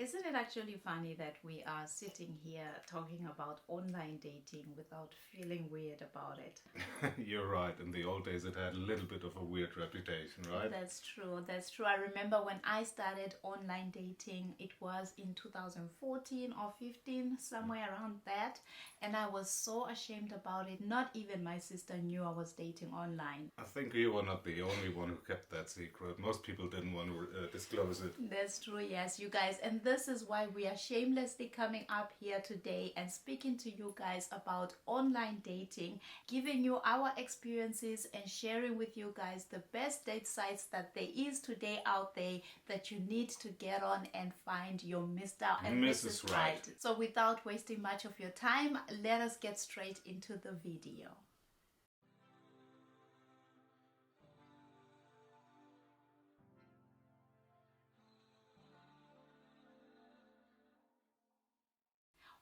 Isn't it actually funny that we are sitting here talking about online dating without feeling weird about it? You're right. In the old days, it had a little bit of a weird reputation, right? That's true. That's true. I remember when I started online dating, it was in 2014 or 15, somewhere around that. And I was so ashamed about it. Not even my sister knew I was dating online. I think you were not the only one who kept that secret. Most people didn't want to disclose it. That's true, yes, you guys. And this is why we are shamelessly coming up here today and speaking to you guys about online dating, giving you our experiences and sharing with you guys the best date sites that there is today out there that you need to get on and find your Mr. and Mrs. Right. So without wasting much of your time, let us get straight into the video.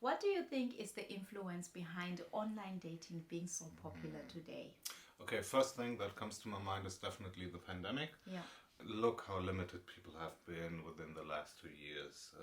What do you think is the influence behind online dating being so popular today? Okay, first thing that comes to my mind is definitely the pandemic. Yeah. Look how limited people have been within the last 2 years.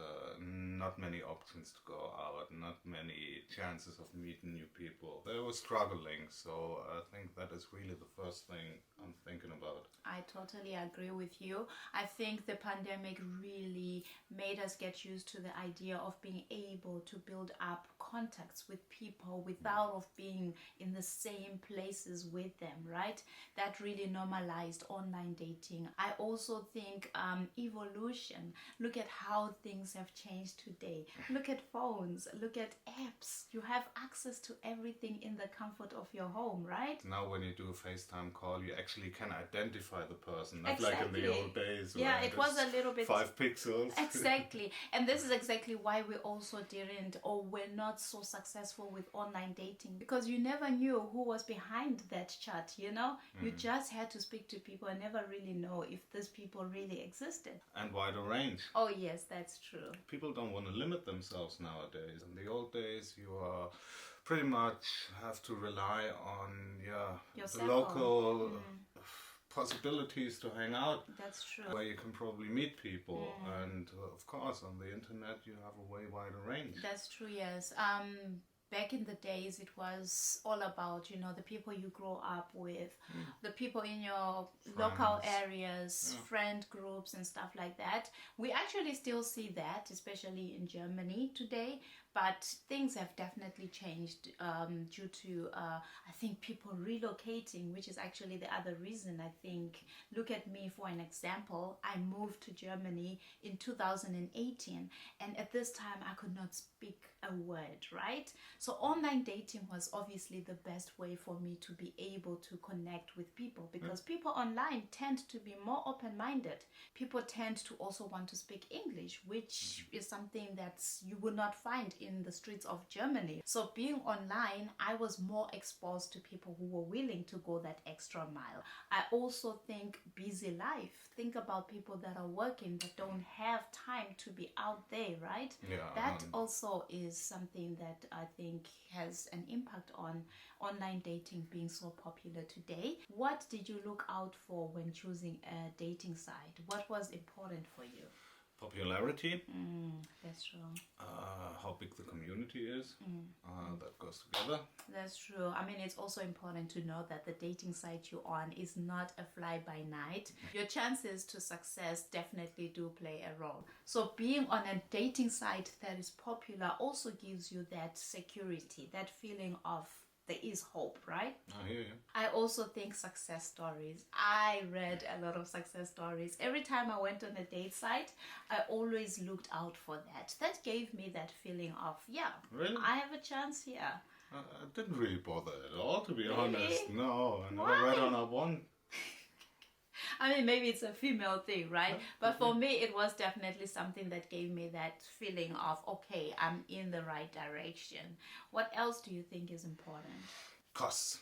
Not many options to go out, not many chances of meeting new people. They were struggling, so I think that is really the first thing I'm thinking about. I totally agree with you. I think the pandemic really made us get used to the idea of being able to build up contacts with people without of being in the same places with them, right? That really normalized online dating. I also think evolution. Look at how things have changed today. Look at phones, look at apps. You have access to everything in the comfort of your home, right? Now when you do a FaceTime call, you actually can identify the person, not like in the old days. Yeah, it was a little bit 5 pixels. Exactly. And this is exactly why we also didn't or were not so successful with online dating, because you never knew who was behind that chat, you know? You just had to speak to people and never really know if these people really existed. And wider range. Oh yes, that's true. People don't want to limit themselves nowadays. In the old days, you are pretty much have to rely on the local possibilities to hang out. That's true. Where you can probably meet people. And of course, on the internet, you have a way wider range. That's true, yes. Back in the days, it was all about, you know, the people you grow up with, the people in your local areas, friend groups and stuff like that. We actually still see that, especially in Germany today, but things have definitely changed due to, I think, people relocating, which is actually the other reason. I think, look at me for an example. I moved to Germany in 2018, and at this time I could not speak a word, right? So online dating was obviously the best way for me to be able to connect with people, because people online tend to be more open-minded. People tend to also want to speak English, which is something that you would not find in the streets of Germany. So being online, I was more exposed to people who were willing to go that extra mile. I also think busy life. Think about people that are working, that don't have time to be out there, right? Yeah, that also is something that I think has an impact on online dating being so popular today. What did you look out for when choosing a dating site? What was important for you? Popularity. That's true. How big the community is. That goes together. That's true. I mean, it's also important to know that the dating site you're on is not a fly-by-night. Your chances to success definitely do play a role. So being on a dating site that is popular also gives you that security, that feeling of there is hope, right? I hear you. I also think success stories. I read a lot of success stories. Every time I went on a date site, I always looked out for that. That gave me that feeling of, Really? I have a chance here. I didn't really bother at all, to be Really? honest. No, I never Why? read on a one. I mean, maybe it's a female thing, right? But for me, it was definitely something that gave me that feeling of, okay, I'm in the right direction. What else do you think is important? Costs.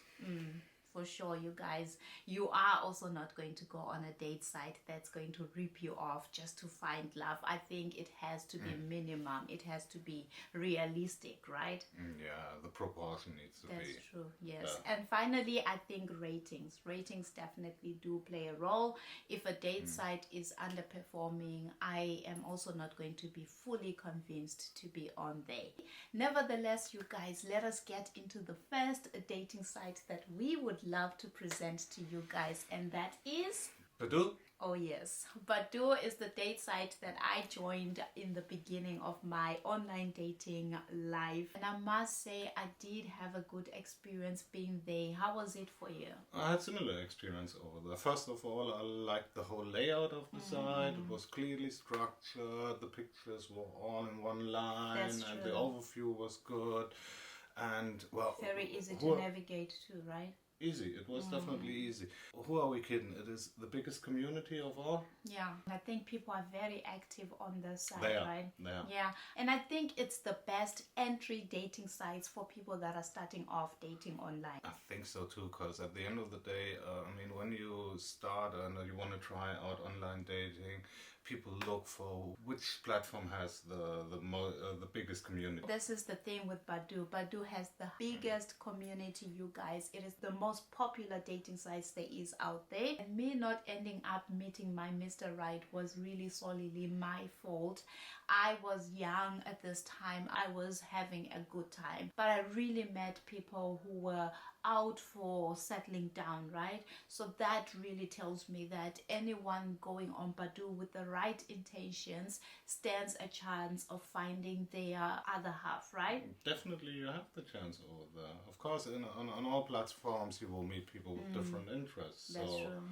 for sure, you guys, you are also not going to go on a date site that's going to rip you off just to find love. I think it has to be minimum. It has to be realistic, right? Yeah, the proportion needs to be. That's true, yes. And finally, I think ratings. Ratings definitely do play a role. If a date site is underperforming, I am also not going to be fully convinced to be on there. Nevertheless, you guys, let us get into the first dating site that we would love to present to you guys, and that is Badoo? Oh yes, Badoo is the date site that I joined in the beginning of my online dating life, and I must say I did have a good experience being there. How was it for you? I had similar experience over there. First of all, I liked the whole layout of the site. It was clearly structured. The pictures were all in one line, and the overview was good. And well, very easy to navigate too, right? Easy. It was definitely easy. Who are we kidding? It is the biggest community of all. Yeah, I think people are very active on the site, right? They are. Yeah, and I think it's the best entry dating sites for people that are starting off dating online. I think so too, because at the end of the day, I mean, when you start and you want to try out online dating, people look for which platform has the biggest community. This is the thing with Badoo. Badoo has the biggest community, you guys. It is the most popular dating sites there is out there. And me not ending up meeting my Mr. Right was really solely my fault. I was young at this time. I was having a good time. But I really met people who were out for settling down, right? So that really tells me that anyone going on Badoo with the right intentions stands a chance of finding their other half, right? Definitely you have the chance over there. Of course, on all platforms you will meet people with different interests. That's true.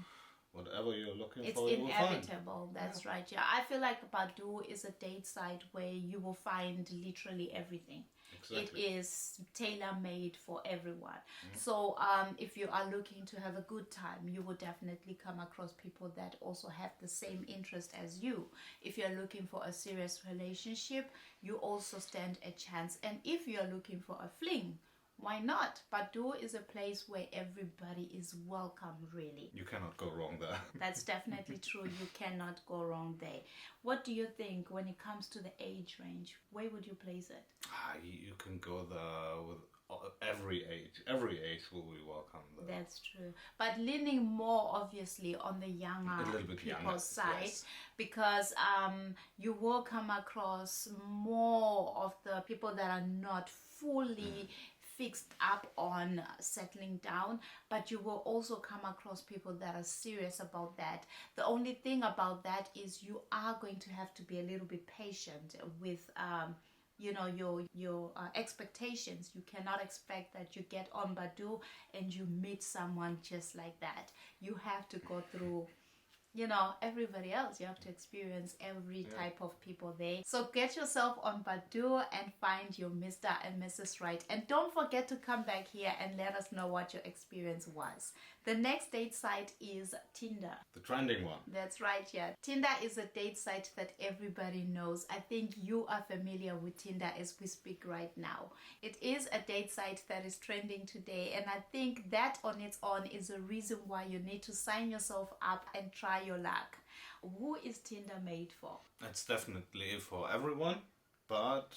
Whatever you're looking it's for, you will find. It's inevitable. That's right. Yeah, I feel like Badoo is a date site where you will find literally everything. Exactly. It is tailor-made for everyone. So if you are looking to have a good time, you will definitely come across people that also have the same interest as you. If you're looking for a serious relationship, you also stand a chance. And if you're looking for a fling, why not? Badoo is a place where everybody is welcome, really. You cannot go wrong there. That's definitely true. You cannot go wrong there. What do you think when it comes to the age range? Where would you place it? You can go there with every age. Every age will be welcome there. That's true. But leaning more obviously on the younger people's side, yes. Because you will come across more of the people that are not fully fixed up on settling down, but you will also come across people that are serious about that. The only thing about that is you are going to have to be a little bit patient with you know, your expectations. You cannot expect that you get on Badoo and you meet someone just like that. You have to go through, you know, everybody else. You have to experience every type of people there. So get yourself on Badoo and find your Mr. and Mrs. Right. And don't forget to come back here and let us know what your experience was. The next date site is Tinder. The trending one. That's right, yeah. Tinder is a date site that everybody knows. I think you are familiar with Tinder as we speak right now. It is a date site that is trending today, and I think that on its own is a reason why you need to sign yourself up and try your luck. Who is Tinder made for? It's definitely for everyone, but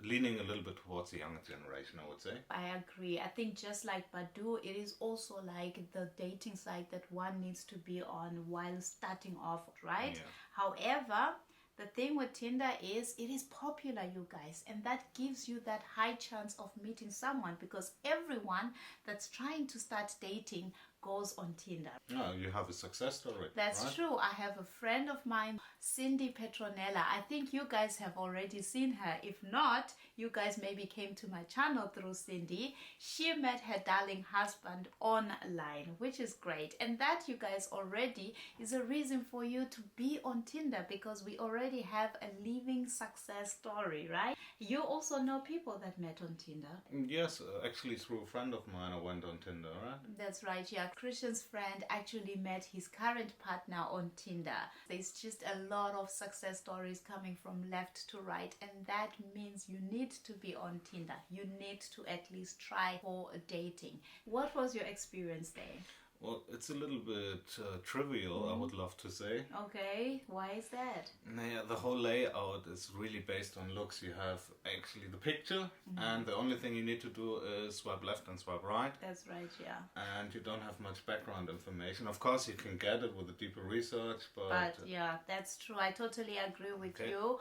leaning a little bit towards the younger generation, I would say. I agree. I think just like Badoo, it is also like the dating site that one needs to be on while starting off, right? Yeah. However, the thing with Tinder is it is popular, you guys, and that gives you that high chance of meeting someone, because everyone that's trying to start dating goes on Tinder. Oh, you have a success story. That's right? True. I have a friend of mine, Cindy Petronella. I think you guys have already seen her. If not, you guys maybe came to my channel through Cindy. She met her darling husband online, which is great. And that, you guys, already is a reason for you to be on Tinder, because we already have a living success story, right? You also know people that met on Tinder. Yes, actually through a friend of mine I went on Tinder, right? That's right, yeah. Christian's friend actually met his current partner on Tinder. There's just a lot of success stories coming from left to right, and that means you need to be on Tinder. You need to at least try for dating. What was your experience there? Well, it's a little bit trivial, I would love to say. Okay, why is that? Yeah, the whole layout is really based on looks. You have actually the picture, and the only thing you need to do is swipe left and swipe right. That's right, yeah. And you don't have much background information. Of course, you can get it with a deeper research, but yeah, that's true. I totally agree with you.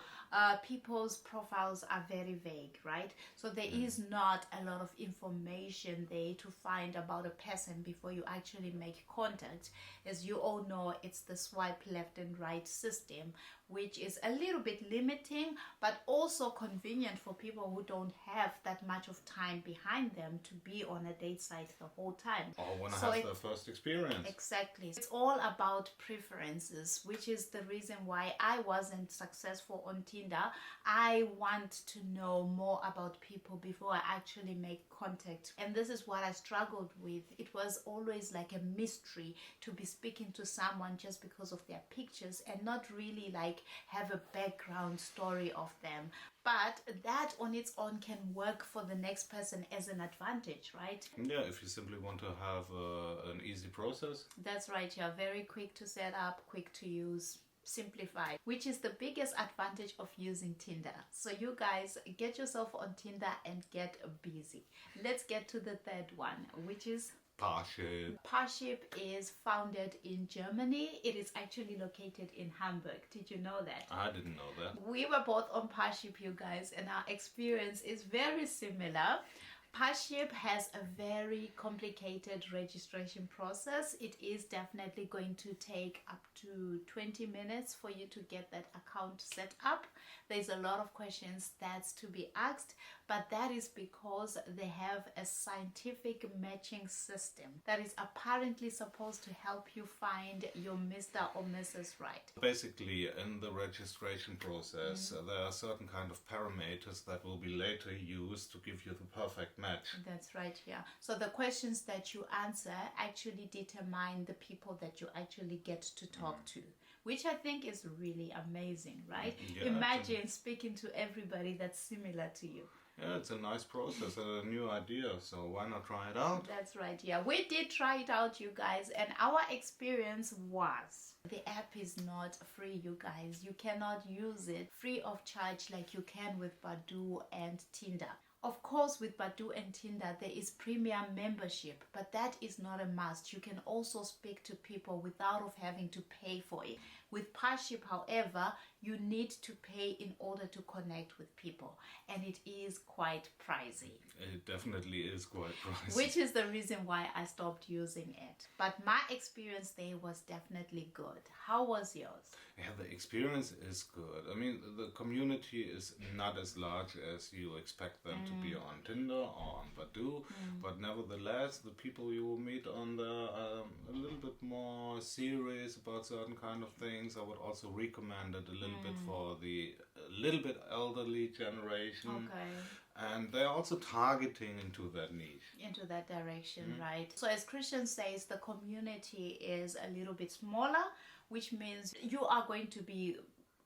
People's profiles are very vague, right? So there is not a lot of information there to find about a person before you actually make contact. As you all know, it's the swipe left and right system, which is a little bit limiting, but also convenient for people who don't have that much of time behind them to be on a date site the whole time. Or want to have their first experience. Exactly. It's all about preferences, which is the reason why I wasn't successful on Tinder. I want to know more about people before I actually make contact. And this is what I struggled with. It was always like a mystery to be speaking to someone just because of their pictures and not really like have a background story of them. But that on its own can work for the next person as an advantage, right? Yeah, if you simply want to have an easy process. That's right, yeah. Very quick to set up, quick to use, simplified, which is the biggest advantage of using Tinder. So you guys get yourself on Tinder and get busy. Let's get to the third one, which is Parship. Parship is founded in Germany. It is actually located in Hamburg. Did you know that? I didn't know that. We were both on Parship, you guys, and our experience is very similar. Parship has a very complicated registration process. It is definitely going to take up to 20 minutes for you to get that account set up. There's a lot of questions that's to be asked, but that is because they have a scientific matching system that is apparently supposed to help you find your Mr. or Mrs. right. Basically, in the registration process, there are certain kind of parameters that will be later used to give you the perfect match. That's right, yeah. So the questions that you answer actually determine the people that you actually get to talk to, which I think is really amazing, right? Yeah, imagine speaking to everybody that's similar to you. Yeah, it's a nice process and a new idea, so why not try it out? That's right, yeah. We did try it out, you guys, and our experience was the app is not free, you guys. You cannot use it free of charge like you can with Badoo and Tinder. Of course, with Badoo and Tinder, there is premium membership, but that is not a must. You can also speak to people without having to pay for it. With Parship, however, you need to pay in order to connect with people, and it is quite pricey. It definitely is quite pricey. Which is the reason why I stopped using it. But my experience there was definitely good. How was yours? Yeah, the experience is good. I mean, the community is not as large as you expect them to be on Tinder or on Badoo, but nevertheless, the people you will meet on there are a little bit more serious about certain kind of things. I would also recommend it a little bit for the little bit elderly generation. Okay. And they're also targeting into that niche. Into that direction, right? So as Christian says, the community is a little bit smaller, which means you are going to be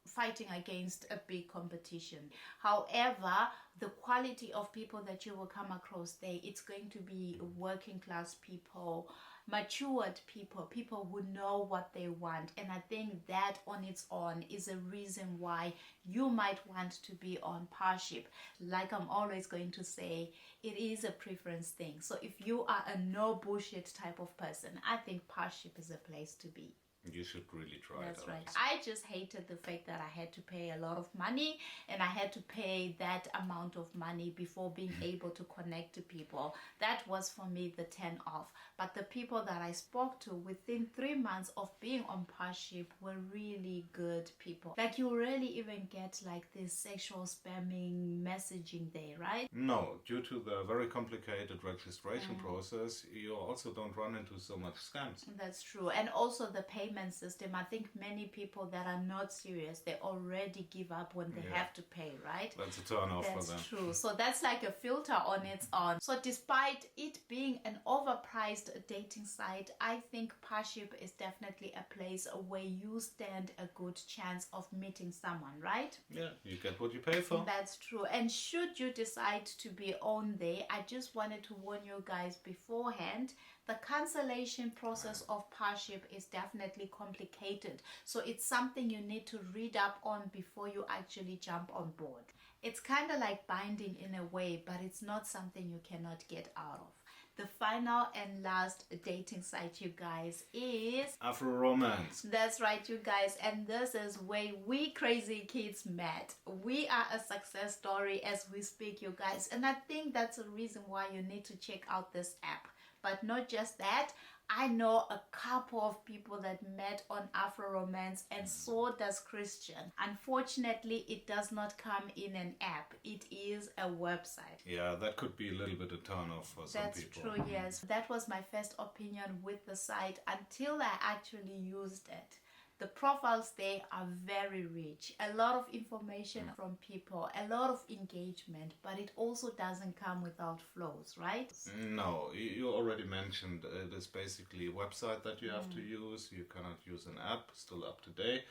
fighting against a big competition. However, the quality of people that you will come across there, it's going to be working class people, matured people, people who know what they want. And I think that on its own is a reason why you might want to be on Parship. Like I'm always going to say, it is a preference thing. So if you are a no bullshit type of person, I think Parship is a place to be. You should really try it out. That's right. I just hated the fact that I had to pay a lot of money, and I had to pay that amount of money before being able to connect to people. That was for me the 10 off. But the people that I spoke to within 3 months of being on Parship were really good people. Like you rarely even get like this sexual spamming messaging there, right? No, due to the very complicated registration process, you also don't run into so much scams. That's true. And also the payment payment system, I think many people that are not serious, they already give up when they have to pay, right? That's a turn off for them. That's true. So that's like a filter on its own. So despite it being an overpriced dating site, I think Parship is definitely a place where you stand a good chance of meeting someone, right? Yeah, you get what you pay for. That's true. And should you decide to be on there, I just wanted to warn you guys beforehand, the cancellation process of Parship is definitely complicated. So it's something you need to read up on before you actually jump on board. It's kind of like binding in a way, but it's not something you cannot get out of. The final and last dating site, you guys, is AfroRomance. That's right, you guys, and this is where we crazy kids met. We are a success story as we speak, you guys, and I think that's a reason why you need to check out this app. But not just that, I know a couple of people that met on AfroRomance, and so does Christian. Unfortunately, it does not come in an app. It is a website. Yeah, that could be a little bit of turn off for some people. That's true, yes. That was my first opinion with the site until I actually used it. The profiles there are very rich, a lot of information from people, a lot of engagement, but it also doesn't come without flaws, right? No, you already mentioned it is basically a website that you have to use. You cannot use an app, still up to date.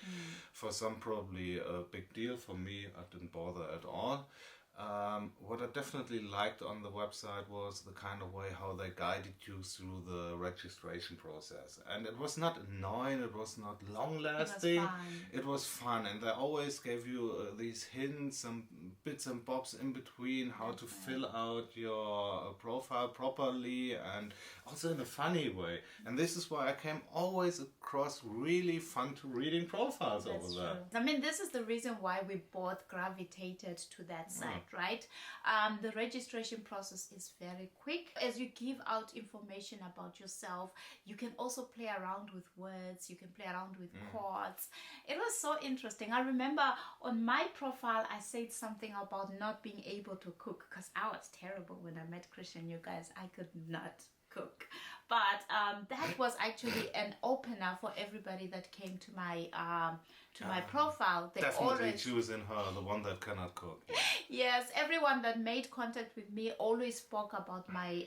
For some probably a big deal. For me, I didn't bother at all. What I definitely liked on the website was the kind of way how they guided you through the registration process. And it was not annoying, it was not long lasting, it was fun. And they always gave you these hints and bits and bobs in between how to fill out your profile properly and also in a funny way. And this is why I came always across really fun to reading profiles over there. I mean, this is the reason why we both gravitated to that site, right? The registration process is very quick. As you give out information about yourself, you can also play around with words, you can play around with chords. It was so interesting. I remember on my profile, I said something about not being able to cook because I was terrible when I met Christian, you guys. I could not cook. But that was actually an opener for everybody that came to my profile. They Definitely always choosing her, the one that cannot cook. Yes, everyone that made contact with me always spoke about my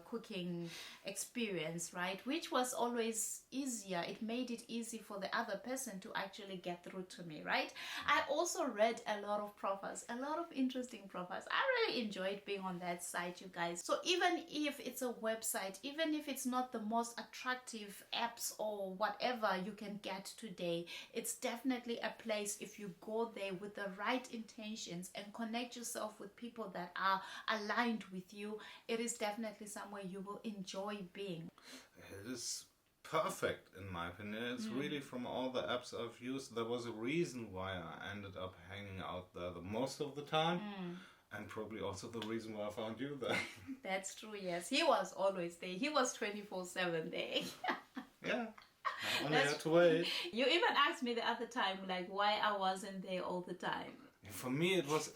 cooking experience, right? Which was always easier. It made it easy for the other person to actually get through to me, right? I also read a lot of profiles, a lot of interesting profiles. I really enjoyed being on that site, you guys. So even if it's a website, even if it's not the most attractive apps or whatever you can get today, it's definitely a place if you go there with the right intentions and connect yourself with people that are aligned with you. It is definitely somewhere you will enjoy being. It is perfect in my opinion. It's really, from all the apps I've used, there was a reason why I ended up hanging out there the most of the time. And probably also the reason why I found you there. That's true, yes. He was always there. He was 24/7 there. Yeah. I only had to wait. You even asked me the other time, like, why I wasn't there all the time. For me, it was,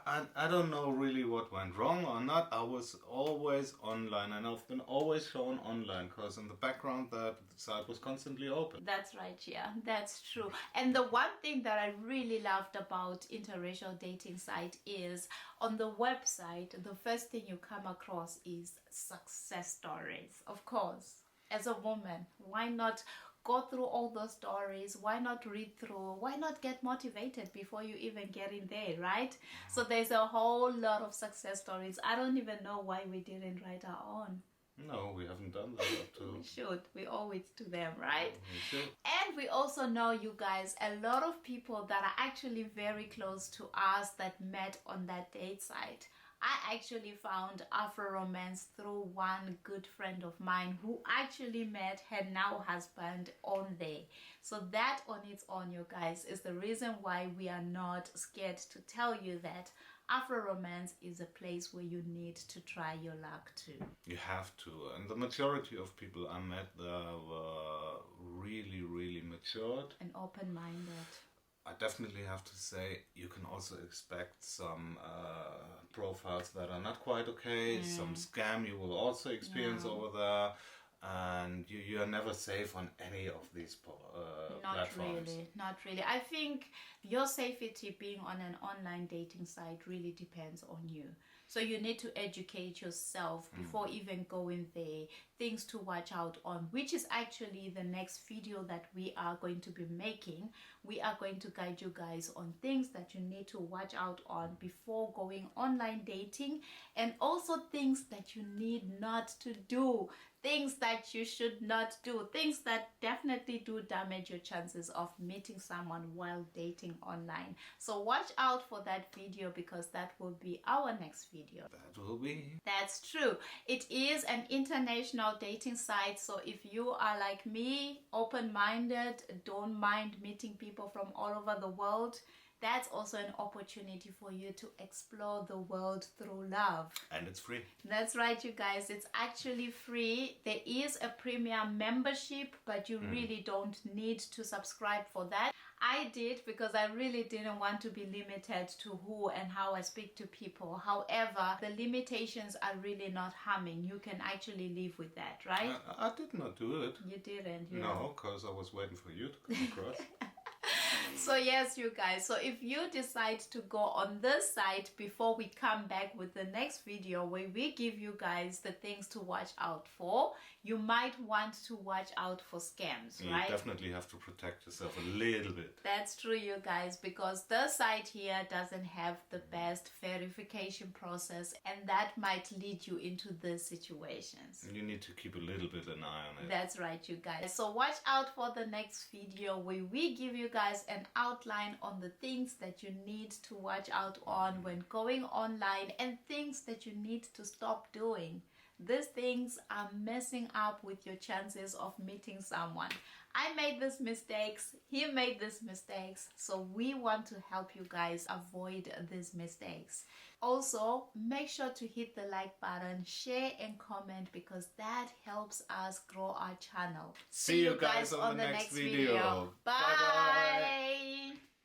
I don't know really what went wrong or not. I was always online, and I've been always shown online because in the background the site was constantly open. That's right, yeah, that's true. And the one thing that I really loved about interracial dating site is on the website, the first thing you come across is success stories. Of course, as a woman, why not go through all those stories? Why not read through? Why not get motivated before you even get in there, right? So there's a whole lot of success stories. I don't even know why we didn't write our own. No, we haven't done that up to. We should. We owe it to them, right? We should. And we also know, you guys, a lot of people that are actually very close to us that met on that date site. I actually found AfroRomance through one good friend of mine who actually met her now husband on there. So that on its own, you guys, is the reason why we are not scared to tell you that AfroRomance is a place where you need to try your luck too. You have to. And the majority of people I met there were really, really matured. And open-minded. I definitely have to say you can also expect some profiles that are not quite okay, some scam you will also experience over there, and you are never safe on any of these platforms. Not really. I think your safety being on an online dating site really depends on you. So you need to educate yourself before even going there, things to watch out on, which is actually the next video that we are going to be making. We are going to guide you guys on things that you need to watch out on before going online dating, and also things that you need not to do, things that you should not do, things that definitely do damage your chances of meeting someone while dating online. So watch out for that video, because that will be our next video. That will be. That's true. It is an international dating site, so if you are like me, open-minded, don't mind meeting people from all over the world, that's also an opportunity for you to explore the world through love. And it's free. That's right, you guys. It's actually free. There is a premium membership, but you really don't need to subscribe for that. I did, because I really didn't want to be limited to who and how I speak to people. However, the limitations are really not harming. You can actually live with that, right? I did not do it. You didn't? Yeah. No, because I was waiting for you to come across. So yes, you guys, so if you decide to go on this site before we come back with the next video where we give you guys the things to watch out for, you might want to watch out for scams, right? You definitely have to protect yourself a little bit. That's true, you guys, because the site here doesn't have the best verification process, and that might lead you into these situations. You need to keep a little bit an eye on it. That's right, you guys. So watch out for the next video where we give you guys an outline on the things that you need to watch out on when going online, and things that you need to stop doing. These things are messing up with your chances of meeting someone. I made these mistakes, he made these mistakes, so we want to help you guys avoid these mistakes. Also, make sure to hit the like button, share and comment, because that helps us grow our channel. See you guys on the next video. Bye. Bye.